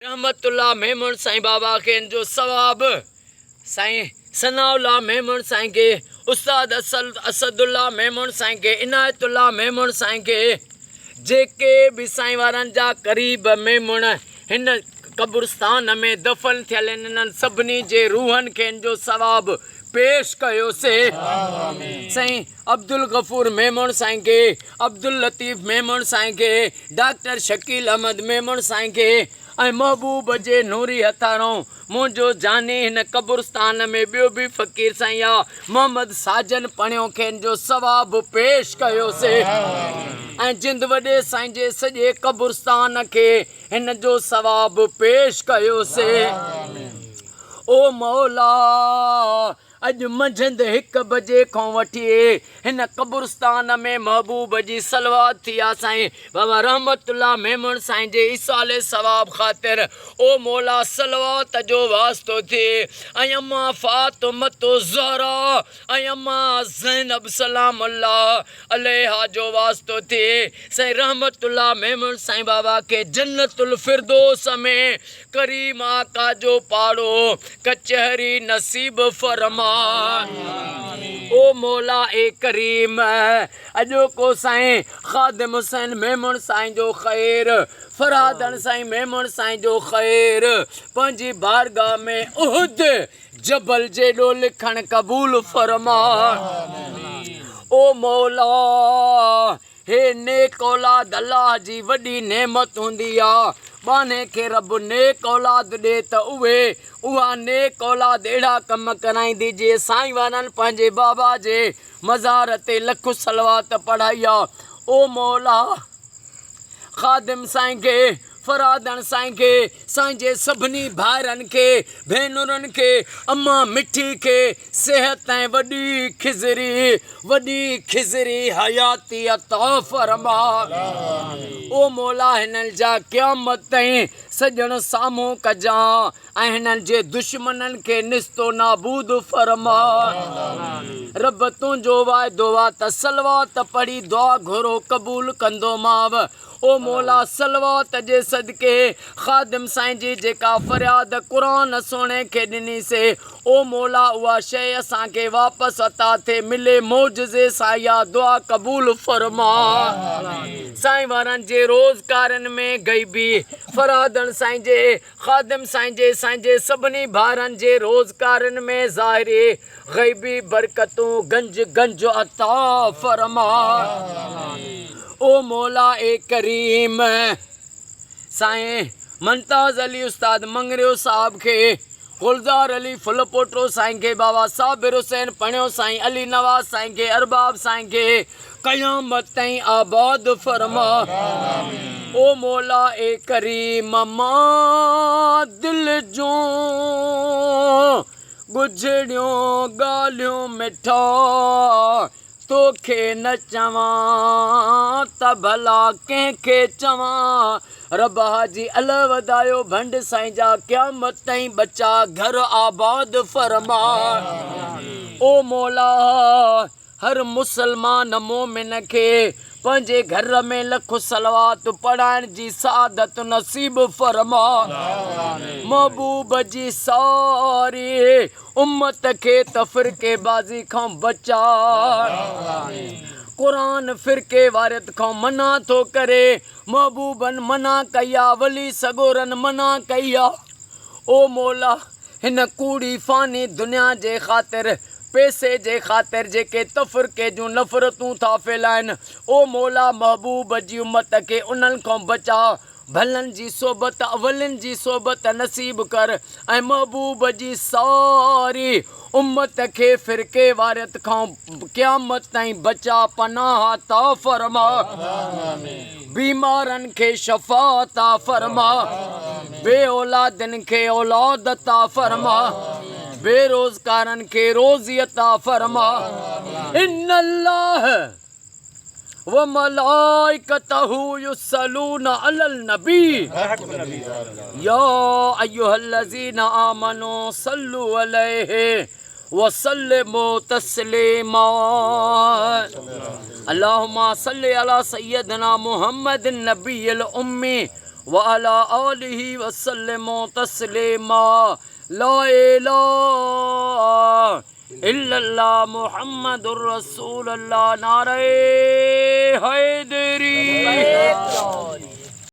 रहमतुल्लाह मेमन साईं बाबा के जो सवाब साईं सनाउल्लाह मेमन साईं के उस्ताद असदुल्लाह मेमन साईं के इनायतुल्लाह मेमन साईं के जेके भी साईं वारनि जा क़रीब मेमन हिन कब्रस्तान में दफ़न थियल इन्हनि सभिनी जे रूहनि खे जो सवाब पेश कयोसीं। साईं अब्दुल गफूर मेमन साईं के, अब्दुल लतीफ़ मेमन साईं के, डॉक्टर शकील अहमद मेमन साईं के ऐं महबूब जे नूरी हथारों मुंहिंजो जानी हिन कब्रस्तान में ॿियो बि फ़क़ीर साईं आहे मोहम्मद साजन पणियो खेनि जो सवाब पेश कयोसीं ऐं जिंद वॾे साईं जे सॼे कब्रस्तान खे हिन जो सवाब पेश कयोसीं। ओ मौला अॼु मंझंदि 1 बजे खां वठी हिन कब्रस्तान में महबूब जी सलवात थी आहे साईं बाबा रहमतुल्लाह मेमन साईं जे इसाले सवाब ख़ातिर। ओ मौला सलवात जो वास्तो थिए ऐं अम्मा फातिमतो ज़हरा ऐं अम्मा ज़ैनब सलाम अल्लाह अलैहा जो वास्तो थिए साईं रहमतुल्लाह मेमन साईं बाबा के जन्नतुल फिरदौस में करीम आका जो पाड़ो कचहरी नसीब फरमा। ओ मौला ए करीम अॼो को साईं ख़ादिम हुसैन मेमन साईं जो ख़ैर फरादन साईं मेमन साईं जो ख़ैर पंहिंजी बारगाह में उहुद जबल जेॾो लिखण क़बूल फरमा। ओ मौला हे नेक औलाद अल्लाह जी वॾी नेमत हूंदी आहे बाने खे रब नेक औलाद ॾे त उहा नेक औलाद अहिड़ा कम कराईंदी जे साईं वारनि पंहिंजे बाबा जे मज़ार ते लख सलवात पढ़ाई आहे। ओ मौला ख़ादिम साईं खे फरादन साईं खे साईं जे सभिनी भाइरनि खे भेनरुनि खे अम्मा मिठी खे सिहत ऐं वॾी खिज़री हयाती अता फरमा। ओ मौला हिननि जा क़यामत ताईं सॼण साम्हूं कजां ऐं हिननि जे दुश्मननि खे निस्तो नाबूद फरमा। रब तुंहिंजो वाइदो आहे त सलवात पढ़ी दुआ घुरो क़बूल कंदोमांव। ओ मौला सलवात जे सदके ख़ादिम साईं जी जेका फ़रियाद क़ुरान सोणे खे ॾिनीसीं ओ मौला उहा शइ असांखे वापसि अता थिए मिले मौजज़े सां इहा दुआ क़बूल फरमा। साईं वारनि जे रोज़गारनि में गईबी फरादन साईं जे ख़ादिम साईं जे सभिनी भाइरनि जे रोज़गारनि में ज़ाहिरी गईबी बरकतूं गंज अता फरमा। ओ मौला ए करीम साईं मुमताज़ अली उस्ताद मंगरियो साहब खे गुलज़ार अली फुलपोटो साईं खे बाबा साबिर हुसैन पणियो साईं अली नवाज़ साईं खे अरबाब साईं खे क़यामत ताईं आबाद फरमा। ओ मौला ए करीम मां दिल जो गुजड़ियों ॻाल्हियूं मिठा तोखे न चवां त भला कंहिंखे चवां। रब हाजी अल वधायो भंड साईं जा क़यामत ताईं बचा घर आबाद फरमा। ओ मौला हर मुसलमान मोमिन खे पंहिंजे घर में लख सलवात पढ़ाइण जी सआदत नसीब फरमा। महबूब जी सारी उम्मत खे त फ़िरक़ेबाज़ी खां बचा क़ुरान फ़िरक़े वारियत खां मना थो करे महबूबनि मना कई आहे वली सगोरनि मना कई आहे। ओ मौला हिन कूड़ी फ़ानी दुनिया जे ख़ातिर पैसे जे ख़ातिर जेके तफ़ुरक़े जूं नफ़रतूं था फैलाइनि ओ मौला महबूब जी उम्मत खे उन्हनि खां बचा भलनि जी सोबत अवलनि जी सोबत नसीब कर ऐं महबूब जी सारी उम्मत खे फ़िरक़े वारियत खां क़यामत ताईं बचा पनाह ता फरमा। बीमारनि खे शफ़ा ता फरमा बे औलादनि खे औलाद ता फरमा बेरोज़गारनि खे रोज़ी अता फरमा। इन्नल्लाह व मलाइकतहु युसल्लूना अलल नबी या अय्युहल्लज़ीना आमनू सल्लु अलैहि व सल्लिमू तस्लीमा। अल्लाहुम्मा सल्लि अला सय्यदना मुहम्मदिन नबिय्यिल उम्मी व अला आलिहि वसल्लमो तस्लीमा। ला इलाहा इल्लल्लाह मुहम्मदुर रसूलुल्लाह। नारे हैदर।